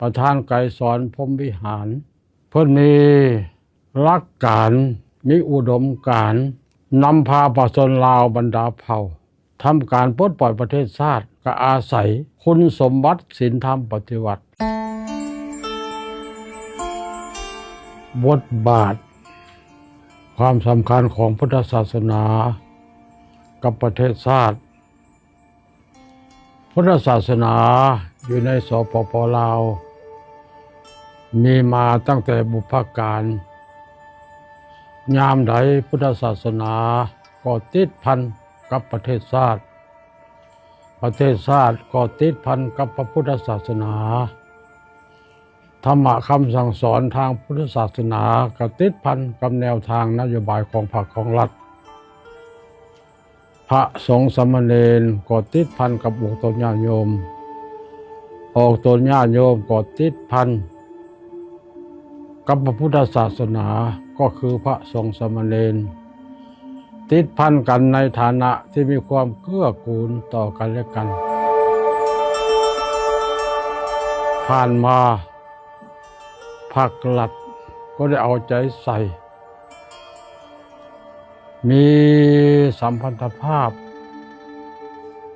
ประธานไกรสอนพรหมวิหารเพื่อนมีหลักการมีอุดมการณ์นำพาประชาชนลาวบรรดาเผ่าทำการปลดปล่อยประเทศชาติก็อาศัยคุณสมบัติศีลธรรมปฏิวัติบทบาทความสำคัญของพุทธศาสนากับประเทศชาติพุทธศาสนาอยู่ในสปป.ลาวมีมาตั้งแต่บุพการยามใดพุทธศาสนาก็ติดพันกับประเทศชาติประเทศชาติก็ติดพันกับพระพุทธศาสนาธรรมะคำสั่งสอนทางพุทธศาสนาก็ติดพันกับแนวทางนโยบายของพรรคของรัฐพระสงฆ์สามเณรก็ติดพันกับองค์ตนญาติโยมองค์ตนญาติโยมก็ติดพันกับพระพุทธศาสนาก็คือพระสงฆ์สามเณรติดพันกันในฐานะที่มีความเกื้อกูลต่อกันและกันผ่านมาภาครัฐก็ได้เอาใจใส่มีสัมพันธภาพ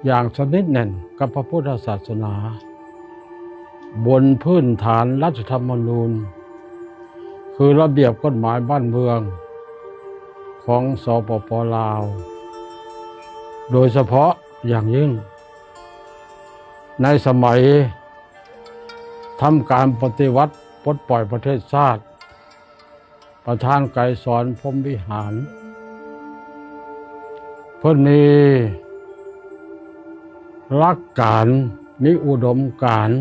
อย่างสนิทแน่นกับพระพุทธศาสนาบนพื้นฐานรัฐธรรมนูญคือระเบียบกฎหมายบ้านเมืองของสปป.ลาวโดยเฉพาะอย่างยิ่งในสมัยทำการปฏิวัติปลดปล่อยประเทศชาติประธานไกรสอนพรหมวิหารเพื่อนมีหลักการมีอุดมการณ์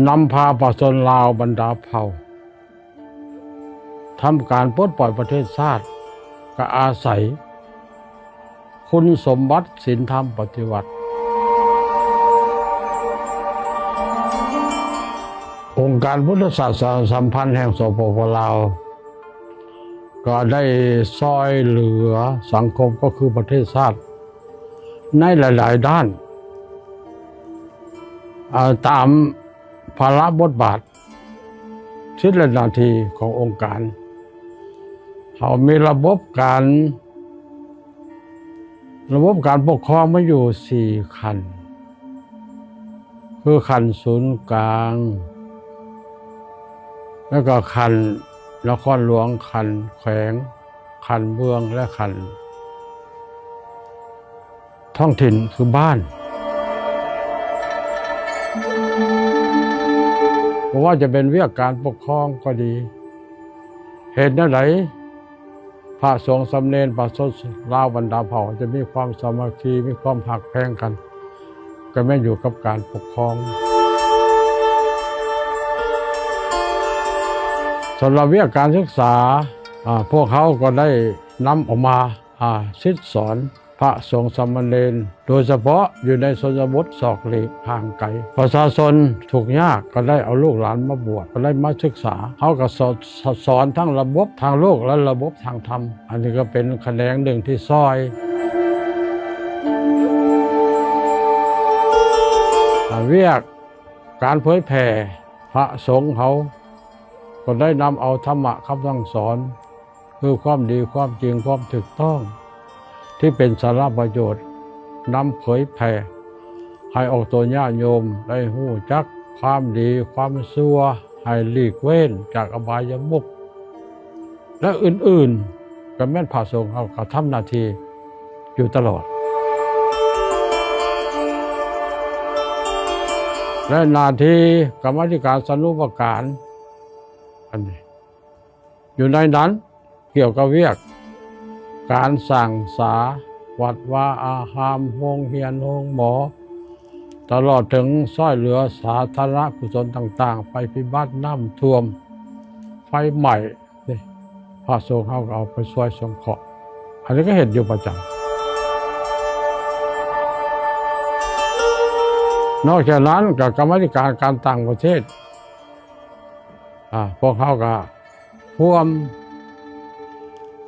นำพาประชาชนลาวบรรดาเผ่าทำการปลดปล่อยประเทศชาติก็อาศัยคุณสมบัติศีลธรรมปฏิวัติองค์การพุทธศาสนาสัมพันธ์แห่งสปป.ลาวก็ได้ช่วยเหลือสังคมก็คือประเทศชาติในหลายๆด้านตามภาระบทบาทชิ้นละนาทีขององค์การเขามีระบบการปกครองมาอยู่4ขั้นคือขั้นศูนย์กลางแล้วก็ขั้นนครหลวงขั้นแขวงขั้นเมืองและขั้นท้องถิ่นคือบ้านเพราะว่าจะเป็นวิธีการปกครองก็ดีเหตุนั้นไหนพระสงฆ์สามเณรประชาชนลาวบรรดาเผ่าจะมีความสามัคคีมีความหักแพงกันก็ไม่อยู่กับการปกครองสำหรับวิธีการศึกษาพวกเขาก็ได้นำออกมาซิดสอนพระสงฆ์สามเณรโดยเฉพาะอยู่ในชนบทศอกหลีกห่างไกลประชาชนทุกข์ยากก็ได้เอาลูกหลานมาบวชก็ได้มาศึกษาเขาก็สอนทั้งระบบทางโลกและระบบทางธรรมอันนี้ก็เป็นแขนงหนึ่งที่ช่วยเรียกการเผยแผ่พระสงฆ์เขาก็ได้นำเอาธรรมะคำสั่งสอนคือความดีความจริงความถูกต้องที่เป็นสาระประโยชน์นำเผยแผ่ให้ออกตัวญาติโยมได้รู้จักความดีความชั่วให้หลีกเว้นจากอบายมุขและอื่นๆก็แม่นพระสงฆ์เขาทำหน้าที่อยู่ตลอดและหน้าที่กรรมาธิการสนุปการอันนี้อยู่ในนั้นเกี่ยวกับเวียกการสั่งสาวัดวาอารามโรงเรียนโรงหมอตลอดถึงช่วยเหลือสาธารณกุศลต่างๆไปพิบัติน้ำท่วมไฟใหม่นี่พระสงฆ์เขาก็เอาไปช่วยสงเคราะห์อันนี้ก็เห็นอยู่ประจำนอกจากนั้นกับกรรมาธิการการต่างประเทศพวกเขาก็ร่วม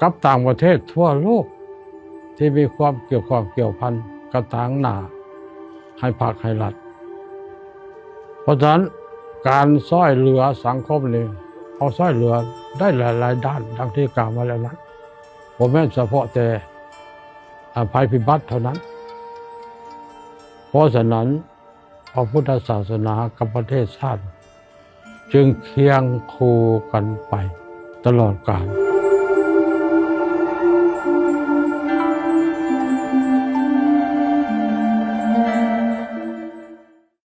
กับต่างประเทศทั่วโลกที่มีความเกี่ยวพันกับต่างหน้าให้ภาคให้รัฐ ราะฉะนั้นการช่วยเหลือสังคมนี่เอาช่วยเหลือได้หลายๆด้านดังที่กล่าวมาแล้วนะผมไม่เฉพาะแต่ภัยพิบัติเท่านั้นเพราะฉะนั้นพระพุทธศาสนากับประเทศชาติจึงเคียงคู่กันไปตลอดกาล